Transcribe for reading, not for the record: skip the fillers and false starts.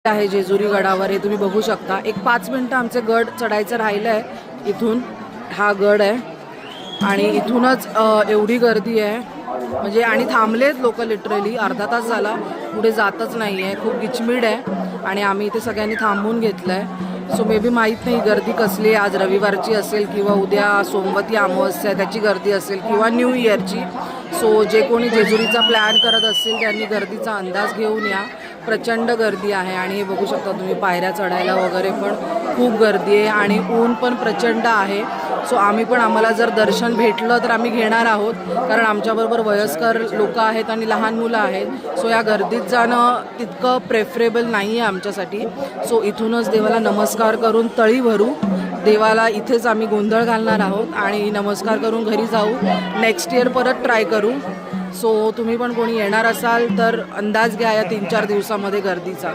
आहे जेजुरी गडावर, हे तुम्ही बघू शकता। एक 5 मिनिटं आमचे गड चढायचं राहिलं आहे। इथून हा गड आहे आणि इथूनच एवढी गर्दी आहे म्हणजे, आणि थांबलेत लोक लिटरली, अर्धा तास झाला पुढे जातच नाही आहे, खूप गिचमीड आहे आणि आम्ही इथे सगळ्यांनी थांबून घेतलं आहे। सो मे बी माहीत नाही गर्दी कसली आहे, आज रविवारची असेल किंवा उद्या सोमवती अमावस्या त्याची गर्दी असेल किंवा न्यू इयरची। सो जे कोणी जेजुरीचा प्लॅन करत असतील त्यांनी गर्दीचा अंदाज घेऊन या, प्रचंड गर्दी आहे। आणि हे बघू शकता तुम्ही, पायऱ्या चढायला वगैरे पण खूप गर्दी आहे आणि ऊन पण प्रचंड आहे। सो आम्ही पण, आम्हाला जर दर्शन भेटलं तर आम्ही घेणार आहोत, कारण आमच्याबरोबर वयस्कर लोक आहेत आणि लहान मुलं आहेत। सो या गर्दीत जाणं तितकं प्रेफरेबल नाही आहे आमच्यासाठी। सो इथूनच देवाला नमस्कार करून तळी भरू, देवाला इथेच आम्ही गोंधळ घालणार आहोत आणि नमस्कार करून घरी जाऊ, नेक्स्ट इयर परत ट्राय करू। सो तुम्ही पण कोणी येणार असाल तर अंदाज घ्या या 3-4 दिवसामध्ये गर्दीचा।